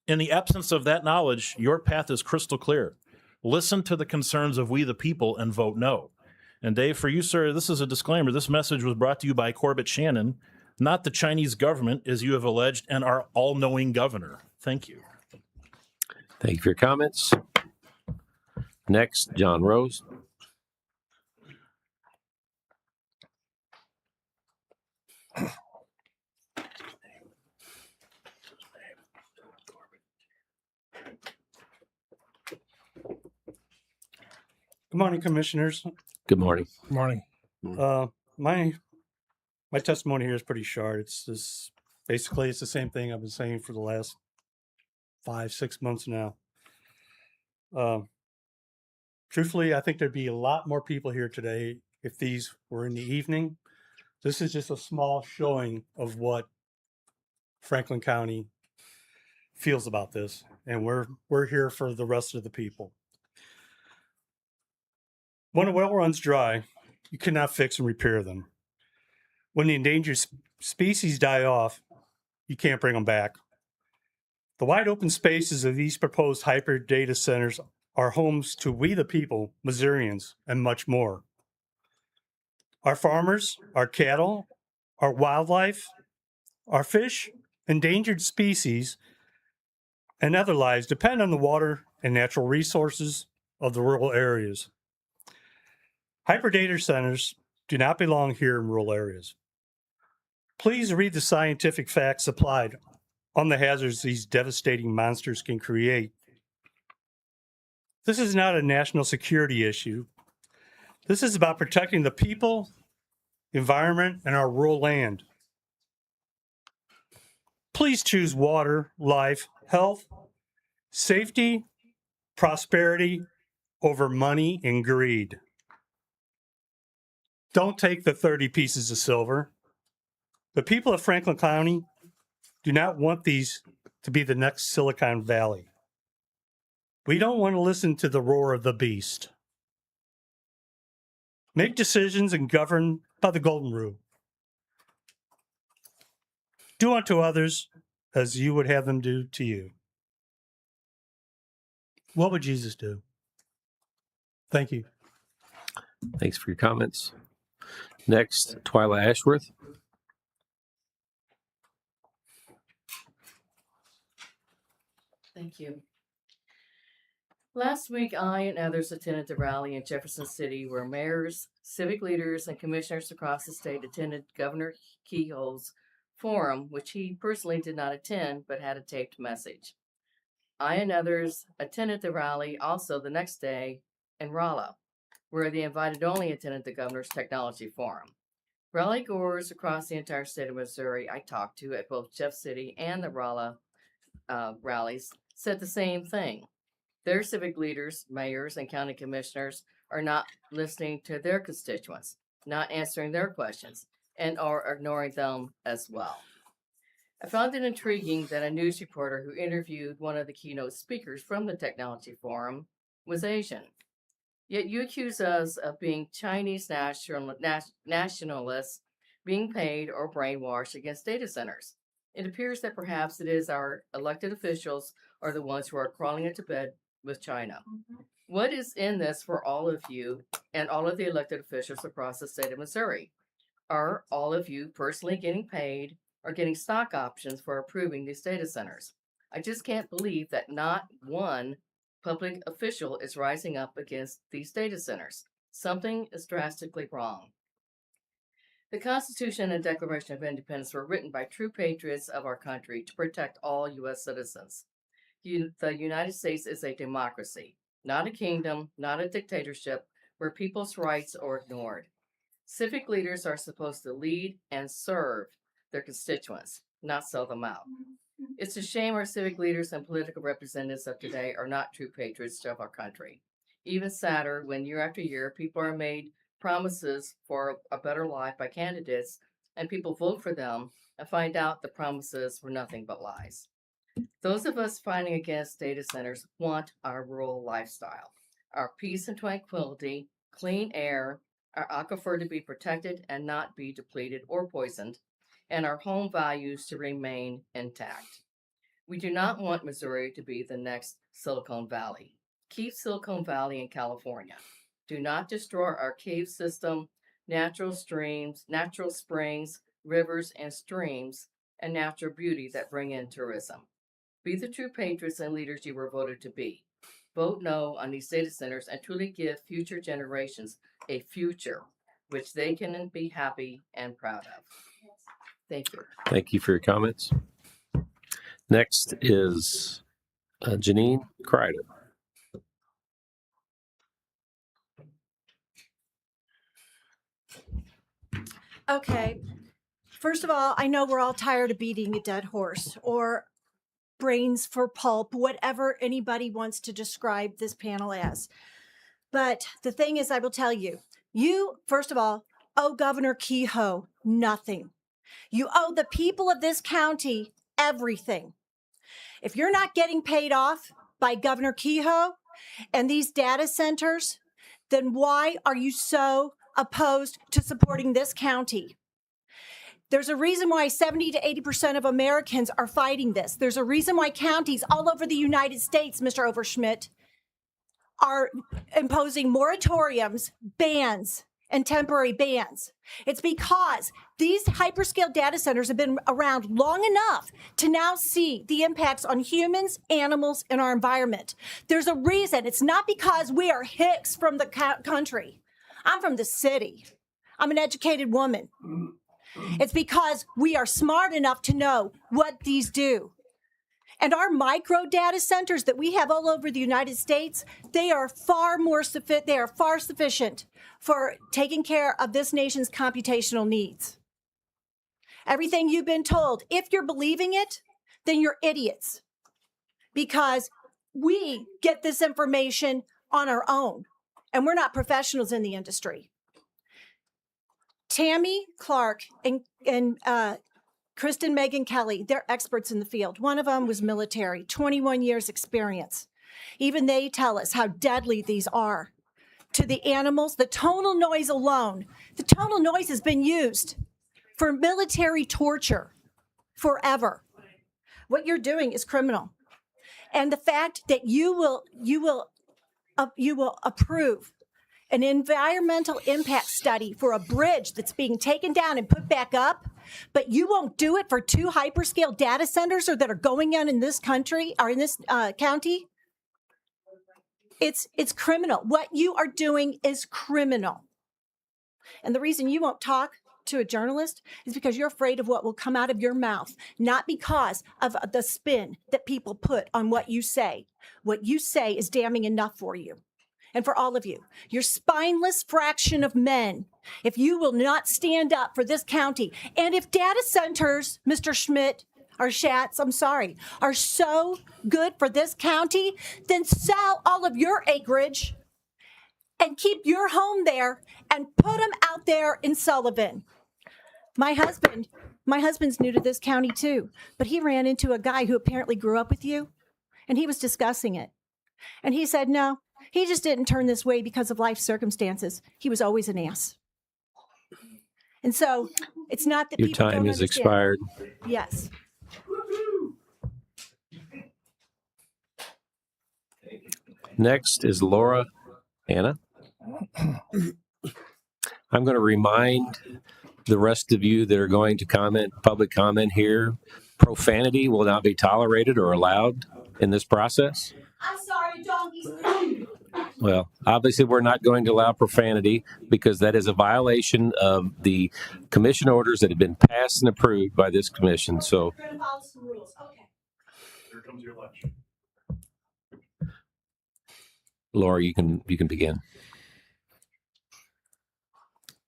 In the absence of that knowledge, your path is crystal clear. Listen to the concerns of we the people and vote no. And Dave, for you, sir, this is a disclaimer. This message was brought to you by Corbett Shannon, not the Chinese government, as you have alleged, and our all-knowing governor. Thank you. Thank you for your comments. Next, John Rose. Good morning, commissioners. Good morning. Good morning. My testimony here is pretty short. It's just basically it's the same thing I've been saying for the last 5-6 months now. Truthfully, I think there'd be a lot more people here today if these were in the evening. This is just a small showing of what Franklin County feels about this, and we're here for the rest of the people. When a well runs dry, you cannot fix and repair them. When the endangered species die off, you can't bring them back. The wide open spaces of these proposed hyper data centers are homes to we the people, Missourians, and much more. Our farmers, our cattle, our wildlife, our fish, endangered species, and other lives depend on the water and natural resources of the rural areas. Hyper data centers do not belong here in rural areas. Please read the scientific facts supplied on the hazards these devastating monsters can create. This is not a national security issue. This is about protecting the people, environment, and our rural land. Please choose water, life, health, safety, prosperity over money and greed. Don't take the 30 pieces of silver. The people of Franklin County do not want these to be the next Silicon Valley. We don't want to listen to the roar of the beast. Make decisions and govern by the golden rule. Do unto others as you would have them do to you. What would Jesus do? Thank you. Thanks for your comments. Next, Twyla Ashworth. Thank you. Last week, I and others attended the rally in Jefferson City where mayors, civic leaders, and commissioners across the state attended Governor Kehoe's forum, which he personally did not attend but had a taped message. I and others attended the rally also the next day in Rolla, where the invited only attended the Governor's Technology Forum. Rally goers across the entire state of Missouri I talked to at both Jeff City and the Rolla rallies said the same thing. Their civic leaders, mayors, and county commissioners are not listening to their constituents, not answering their questions, and are ignoring them as well. I found it intriguing that a news reporter who interviewed one of the keynote speakers from the Technology Forum was Asian. Yet you accuse us of being Chinese nationalists being paid or brainwashed against data centers. It appears that perhaps it is our elected officials are the ones who are crawling into bed with China. What is in this for all of you and all of the elected officials across the state of Missouri? Are all of you personally getting paid or getting stock options for approving these data centers? I just can't believe that not one public official is rising up against these data centers. Something is drastically wrong. The Constitution and Declaration of Independence were written by true patriots of our country to protect all U.S. citizens. The United States is a democracy, not a kingdom, not a dictatorship where people's rights are ignored. Civic leaders are supposed to lead and serve their constituents, not sell them out. It's a shame our civic leaders and political representatives of today are not true patriots of our country. Even sadder when year after year people are made promises for a better life by candidates and people vote for them and find out the promises were nothing but lies. Those of us fighting against data centers want our rural lifestyle, our peace and tranquility, clean air, our aquifer to be protected and not be depleted or poisoned, and our home values to remain intact. We do not want Missouri to be the next Silicon Valley. Keep Silicon Valley in California. Do not destroy our cave system, natural streams, natural springs, rivers, and streams, and natural beauty that bring in tourism. Be the true patriots and leaders you were voted to be. Vote no on these data centers and truly give future generations a future which they can be happy and proud of. Thank you. Thank you for your comments. Next is Janine Kreider. Okay. First of all, I know we're all tired of beating a dead horse or brains for pulp, whatever anybody wants to describe this panel as. But the thing is, I will tell you, first of all, owe Governor Kehoe nothing. You owe the people of this county everything. If you're not getting paid off by Governor Kehoe and these data centers, then why are you so opposed to supporting this county? There's a reason why 70 to 80% of Americans are fighting this. There's a reason why counties all over the United States, Mr. Overschmidt, are imposing moratoriums, bans, and temporary bans. It's because these hyperscale data centers have been around long enough to now see the impacts on humans, animals, and our environment. There's a reason. It's not because we are hicks from the country. I'm from the city. I'm an educated woman. It's because we are smart enough to know what these do. And our micro data centers that we have all over the United States, they are far sufficient for taking care of this nation's computational needs. Everything you've been told, if you're believing it, then you're idiots. Because we get this information on our own, and we're not professionals in the industry. Tammy Clark and Kristen Megan Kelly, they're experts in the field. One of them was military, 21 years experience. Even they tell us how deadly these are to the animals. The tonal noise alone, the tonal noise has been used for military torture forever. What you're doing is criminal. And the fact that you will approve an environmental impact study for a bridge that's being taken down and put back up, but you won't do it for 2 hyperscale data centers that are going on in this country or in this county? It's criminal. What you are doing is criminal. And the reason you won't talk to a journalist is because you're afraid of what will come out of your mouth, not because of the spin that people put on what you say. What you say is damning enough for you. And for all of you, your spineless fraction of men, if you will not stand up for this county, and if data centers, Mr. Schmidt, or Schatz, I'm sorry, are so good for this county, then sell all of your acreage and keep your home there and put them out there in Sullivan. My husband's new to this county too, but he ran into a guy who apparently grew up with you, and he was discussing it. And he said, no, he just didn't turn this way because of life circumstances. He was always an ass. And so it's not that Your people time don't has understand. expired. Yes. Next is Laura Anna. I'm going to remind the rest of you that are going to comment, public comment here, profanity will not be tolerated or allowed in this process. I'm sorry, donkeys. Well, obviously, we're not going to allow profanity because that is a violation of the commission orders that have been passed and approved by this commission. So, We're going to follow some rules. Okay. Here comes your lunch. Laura, you can begin.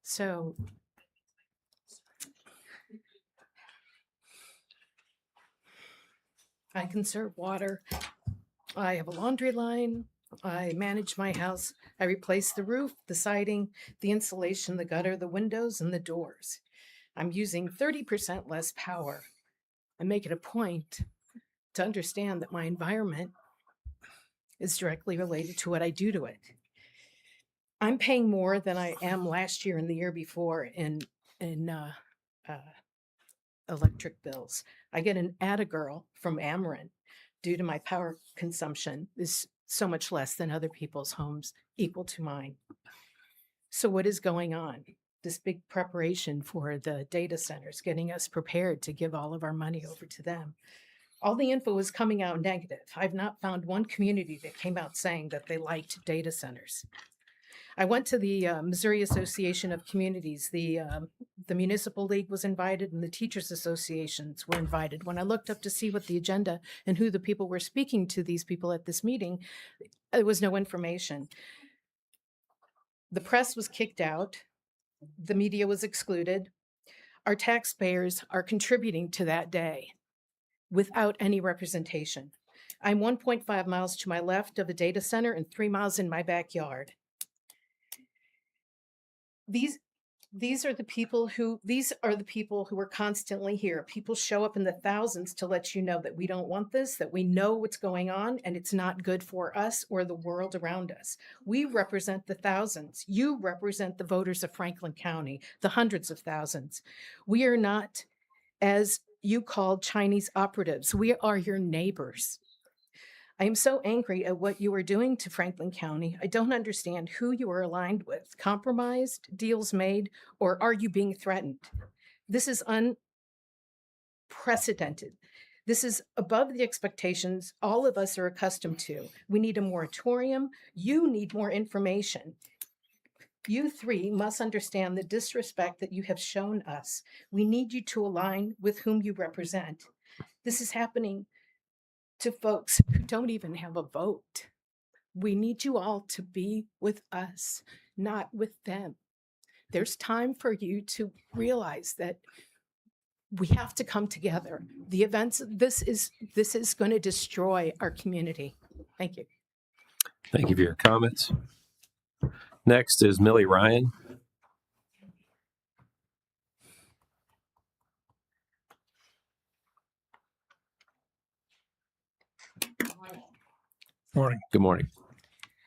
So I conserve water. I have a laundry line. I manage my house. I replace the roof, the siding, the insulation, the gutter, the windows, and the doors. I'm using 30% less power. I make it a point to understand that my environment is directly related to what I do to it. I'm paying more than I am last year and the year before in electric bills. I get an Attagirl from Ameren due to my power consumption is so much less than other people's homes, equal to mine. So what is going on? This big preparation for the data centers, getting us prepared to give all of our money over to them. All the info is coming out negative. I've not found one community that came out saying that they liked data centers. I went to the Missouri Association of Communities. The Municipal League was invited and the Teachers Associations were invited. When I looked up to see what the agenda and who the people were speaking to these people at this meeting, there was no information. The press was kicked out. The media was excluded. Our taxpayers are contributing to that day without any representation. I'm 1.5 miles to my left of a data center and 3 miles in my backyard. These are the people who are constantly here. People show up in the thousands to let you know that we don't want this, that we know what's going on, and it's not good for us or the world around us. We represent the thousands. You represent the voters of Franklin County, the hundreds of thousands. We are not, as you called, Chinese operatives. We are your neighbors. I am so angry at what you are doing to Franklin County. I don't understand who you are aligned with. Compromised, deals made, or are you being threatened? This is unprecedented. This is above the expectations all of us are accustomed to. We need a moratorium. You need more information. You three must understand the disrespect that you have shown us. We need you to align with whom you represent. This is happening to folks who don't even have a vote. We need you all to be with us, not with them. There's time for you to realize that we have to come together. The events, this is going to destroy our community. Thank you. Thank you for your comments. Next is Millie Ryan. Morning. Good morning.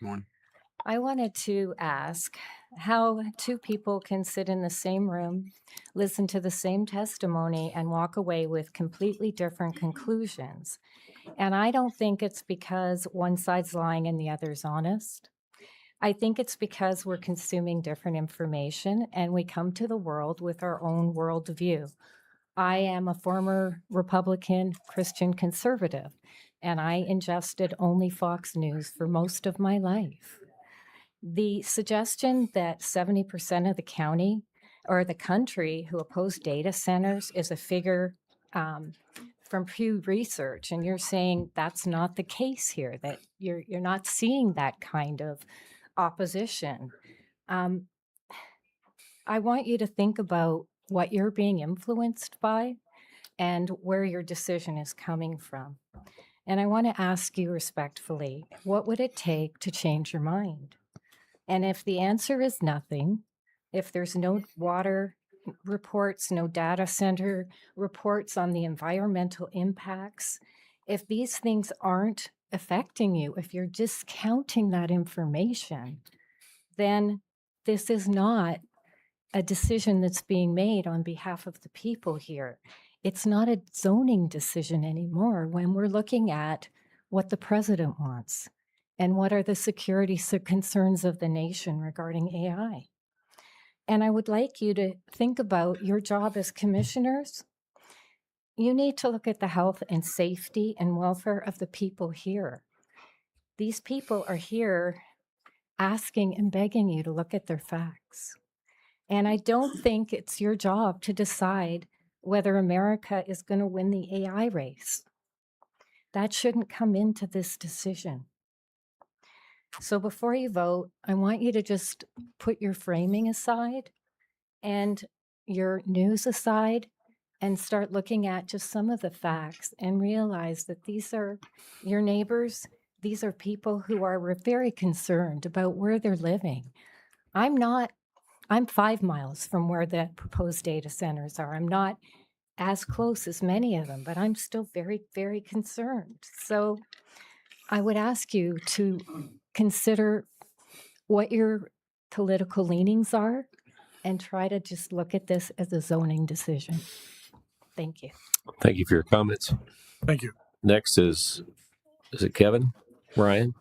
Morning. I wanted to ask how two people can sit in the same room, listen to the same testimony, and walk away with completely different conclusions. And I don't think it's because one side's lying and the other's honest. I think it's because we're consuming different information and we come to the world with our own worldview. I am a former Republican Christian conservative, and I ingested only Fox News for most of my life. The suggestion that 70% of the county or the country who oppose data centers is a figure from Pew Research, and you're saying that's not the case here, that you're not seeing that kind of opposition. I want you to think about what you're being influenced by and where your decision is coming from. And I want to ask you respectfully, what would it take to change your mind? And if the answer is nothing, if there's no water reports, no data center reports on the environmental impacts, if these things aren't affecting you, if you're discounting that information, then this is not a decision that's being made on behalf of the people here. It's not a zoning decision anymore when we're looking at what the president wants and what are the security concerns of the nation regarding AI. And I would like you to think about your job as commissioners. You need to look at the health and safety and welfare of the people here. These people are here asking and begging you to look at their facts. And I don't think it's your job to decide whether America is going to win the AI race. That shouldn't come into this decision. So before you vote, I want you to just put your framing aside and your news aside and start looking at just some of the facts and realize that these are your neighbors. These are people who are very concerned about where they're living. I'm 5 miles from where the proposed data centers are. I'm not as close as many of them, but I'm still very, very concerned. So I would ask you to consider what your political leanings are and try to just look at this as a zoning decision. Thank you. Thank you for your comments. Thank you. Next is it Kevin? Ryan?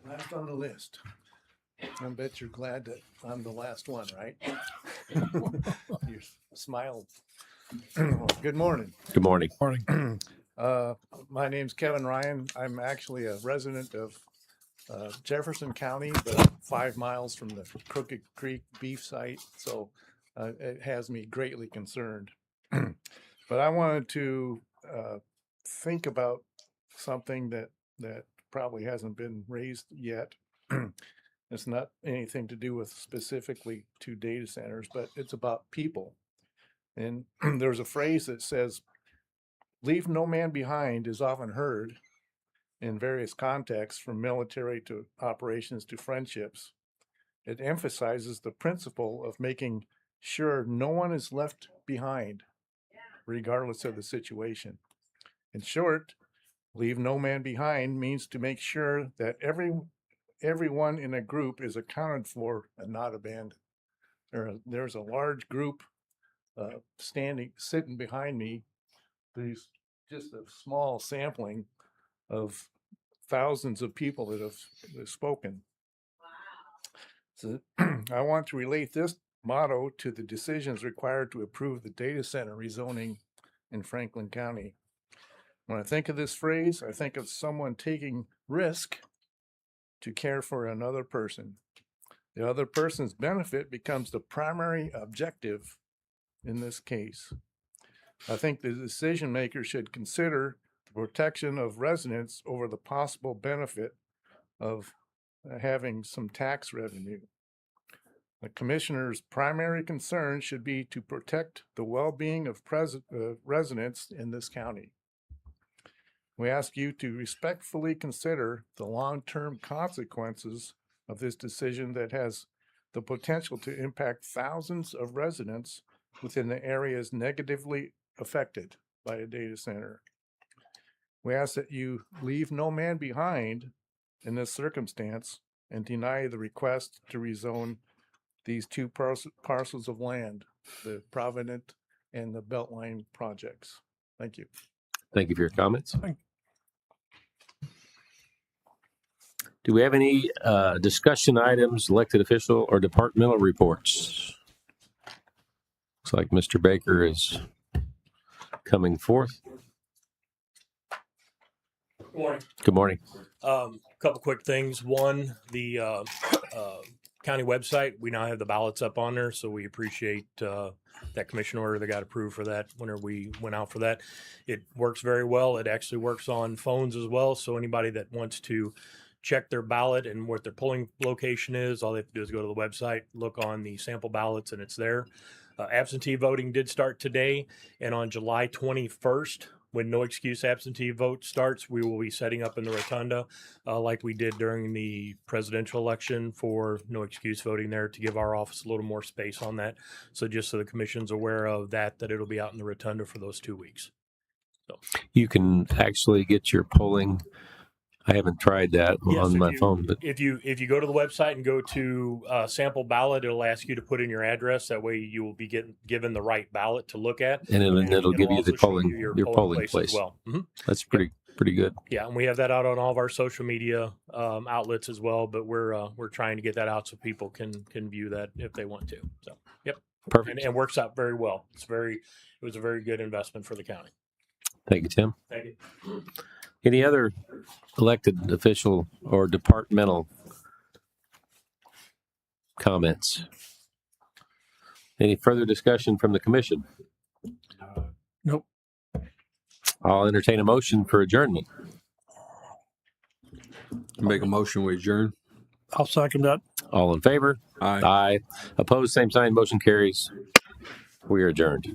Last on the list. I bet you're glad that I'm the last one, right? You smiled. Good morning. Good morning. Morning. My name's Kevin Ryan. I'm actually a resident of Jefferson County, but 5 miles from the Crooked Creek beef site, so it has me greatly concerned. But I wanted to think about something that probably hasn't been raised yet. It's not anything to do with specifically to data centers, but it's about people. And there's a phrase that says, leave no man behind is often heard in various contexts, from military to operations to friendships. It emphasizes the principle of making sure no one is left behind, regardless of the situation. In short, leave no man behind means to make sure that everyone in a group is accounted for and not abandoned. There's a large group sitting behind me. There's just a small sampling of thousands of people that have spoken. So I want to relate this motto to the decisions required to approve the data center rezoning in Franklin County. When I think of this phrase, I think of someone taking risk to care for another person. The other person's benefit becomes the primary objective in this case. I think the decision maker should consider the protection of residents over the possible benefit of having some tax revenue. The commissioner's primary concern should be to protect the well-being of residents in this county. We ask you to respectfully consider the long-term consequences of this decision that has the potential to impact thousands of residents within the areas negatively affected by a data center. We ask that you leave no man behind in this circumstance and deny the request to rezone these two parcels of land, the Provident and the Beltline projects. Thank you. Thank you for your comments. Thank- Do we have any discussion items, elected official or departmental reports? Looks like Mr. Baker is coming forth. Good morning. Good morning. Couple quick things. One, the county website, we now have the ballots up on there, so we appreciate that commission order that got approved for that whenever we went out for that. It works very well. It actually works on phones as well, so anybody that wants to check their ballot and what their polling location is, all they have to do is go to the website, look on the sample ballots, and it's there. Absentee voting did start today, and on July 21st, when no excuse absentee vote starts, we will be setting up in the rotunda like we did during the presidential election for no excuse voting there to give our office a little more space on that. So just so the commission's aware of that it'll be out in the rotunda for those 2 weeks. So You can actually get your polling. I haven't tried that yes, on my phone, but if you go to the website and go to sample ballot, it'll ask you to put in your address. That way you will be given the right ballot to look at, and it'll give you the also show polling you your polling place. as well. Mm-hmm. That's pretty good. Yeah, and we have that out on all of our social media outlets as well. But we're trying to get that out so people can view that if they want to. So yep, Perfect. and works out very well. It was a very good investment for the county. Thank you, Tim. Thank you. Any other elected official or departmental comments? Any further discussion from the commission? Nope. I'll entertain a motion for adjournment. Make a motion, we adjourn. I'll second that. All in favor? Aye. Aye. Opposed, same sign. Motion carries. We are adjourned.